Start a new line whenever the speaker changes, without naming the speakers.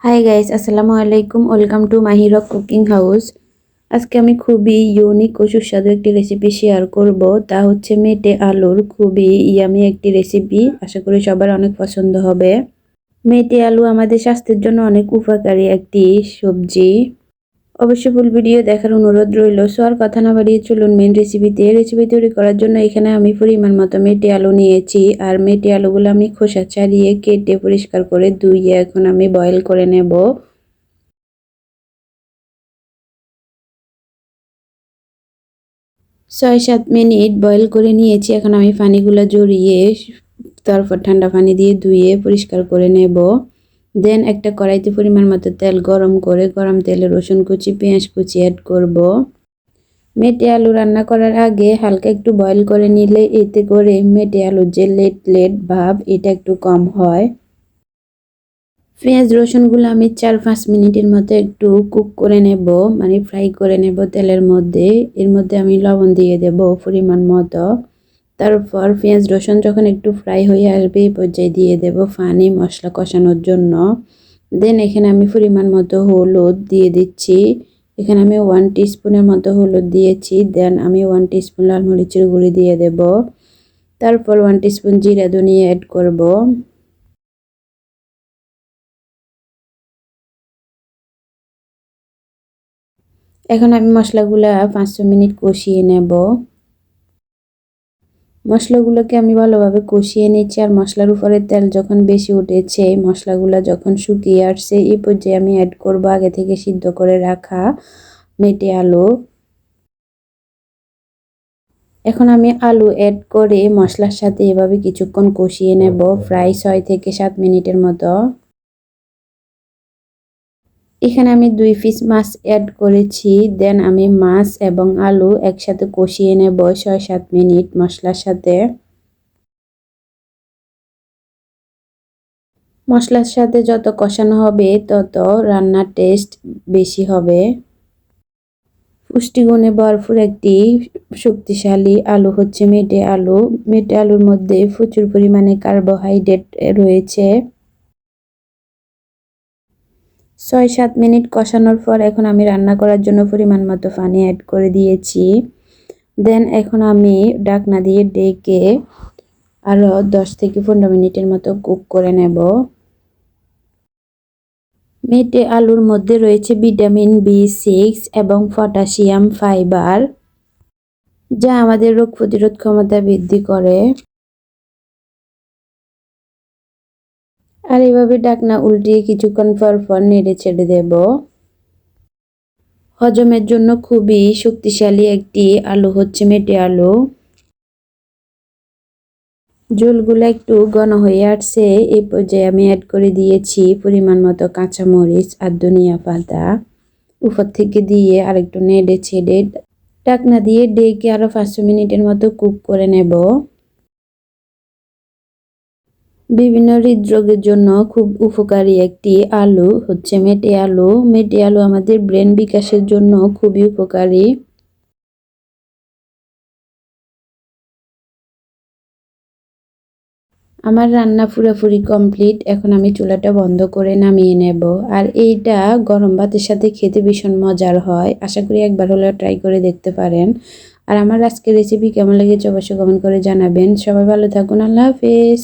Hi guys, আসসালামু আলাইকুম। Welcome to my hero cooking house. আজকে আমি খুবই ইউনিক ও সুস্বাদু একটি রেসিপি শেয়ার করব। তা হচ্ছে মেটে আলুর খুবই ইয়ামি একটি রেসিপি। আশা করি সবার অনেক পছন্দ হবে। মেটে আলু আমাদের স্বাস্থ্যের জন্য অনেক উপকারী একটি সবজি। অবশ্যই ফুল ভিডিও দেখার অনুরোধ রইল। সো আর কথা না বাড়িয়ে চলুন মেন রেসিপি তৈরি করার জন্য এখানে আমি পরিমাণ মতো মেটে আলু নিয়েছি। আর মেটে আলুগুলো আমি খোসা ছাড়িয়ে কেটে পরিষ্কার করে ধুইয়ে এখন আমি বয়েল করে নেব। ৬-৭ মিনিট বয়েল করে নিয়েছি। এখন আমি পানিগুলো ঝরিয়ে তারপর ঠান্ডা পানি দিয়ে ধুয়ে পরিষ্কার করে নেব। দেন একটা কড়াইতে পরিমাণ মতো তেল গরম করে গরম তেলে রসুন কুচি পেঁয়াজ কুচি অ্যাড করব। মেটে আলু রান্না করার আগে হালকা একটু বয়েল করে নিলে এতে করে মেটে আলুর যে লেট লেট ভাব এটা একটু কম হয়। পেঁয়াজ রসুনগুলো আমি ৪-৫ মিনিটের মতো একটু কুক করে নেব, মানে ফ্রাই করে নেব তেলের মধ্যে। এর মধ্যে আমি লবণ দিয়ে দেব পরিমাণ মতো। তারপর পেঁয়াজ রসুন যখন একটু ফ্রাই হয়ে আসবে এই পর্যায়ে দিয়ে দেব পানি মশলা কষানোর জন্য। দেন এখানে আমি পরিমাণ মতো হলুদ দিয়ে দিচ্ছি। এখানে আমি 1 টিস্পুনের মতো হলুদ দিয়েছি। দেন আমি 1 টিস্পুন লাল মরিচের গুঁড়ি দিয়ে দেব। তারপর 1 টিস্পুন জিরা ধনিয়া অ্যাড করব। এখন আমি মশলাগুলা ৫-৬ মিনিট কষিয়ে নেব। মশলাগুলোকে আমি ভালোভাবে কষিয়ে নিচ্ছি। আর মশলার উপরে তেল যখন বেশি উঠেছে, মশলাগুলো যখন শুকিয়ে আসছে এই পর্যায়ে আমি অ্যাড করব আগে থেকে সিদ্ধ করে রাখা মেটে আলু। এখন আমি আলু অ্যাড করে মশলার সাথে এভাবে কিছুক্ষণ কষিয়ে নেব, প্রায় ৬-৭ মিনিটের মতো। এখানে আমি 2 পিস মাছ অ্যাড করেছি। দেন আমি মাছ এবং আলু একসাথে কষিয়ে নেব ৬-৭ মিনিট মশলার সাথে। মশলার সাথে যত কষানো হবে তত রান্নার টেস্ট বেশি হবে। পুষ্টিগুণে ভরপুর একটি শক্তিশালী আলু হচ্ছে মেটে আলু। মেটে আলুর মধ্যে প্রচুর পরিমাণে কার্বোহাইড্রেট রয়েছে। ৬-৭ মিনিট কষানোর পর এখন আমি রান্না করার জন্য পরিমাণ মতো পানি অ্যাড করে দিয়েছি। দেন এখন আমি ঢাকনা দিয়ে ঢেকে আরও 10-15 মিনিটের মতো কুক করে নেব। মেটে আলুর মধ্যে রয়েছে ভিটামিন B6 এবং পটাশিয়াম ফাইবার, যা আমাদের রোগ প্রতিরোধ ক্ষমতা বৃদ্ধি করে। আর এভাবে ঢাকনা উল্টিয়ে কিছুক্ষণ পর পর নেড়ে ছেড়ে দেব। হজমের জন্য খুবই শক্তিশালী একটি আলু হচ্ছে মেটে আলু। ঝোলগুলো একটু ঘন হয়ে আসছে এই পর্যায়ে আমি অ্যাড করে দিয়েছি পরিমাণ মতো কাঁচামরিচ আর ধনিয়া পাতা। উপর থেকে দিয়ে আরেকটু নেড়ে ছেড়ে ঢাকনা দিয়ে ডেকে আরও ৫ মিনিটের মতো কুক করে নেব। বিভিন্ন হৃদরোগের জন্য খুব উপকারী একটি আলু হচ্ছে মেটে আলু। মেটে আলু আমাদের ব্রেন বিকাশের জন্য খুবই উপকারী। আমার রান্না পুরোপুরি কমপ্লিট। এখন আমি চুলাটা বন্ধ করে নামিয়ে নেব। আর এইটা গরম ভাতের সাথে খেতে ভীষণ মজার হয়। আশা করি একবার হলেও ট্রাই করে দেখতে পারেন। আর আমার আজকের রেসিপি কেমন লেগেছে অবশ্যই কমেন্ট করে জানাবেন। সবাই ভালো থাকুন। আল্লাহ হাফেজ।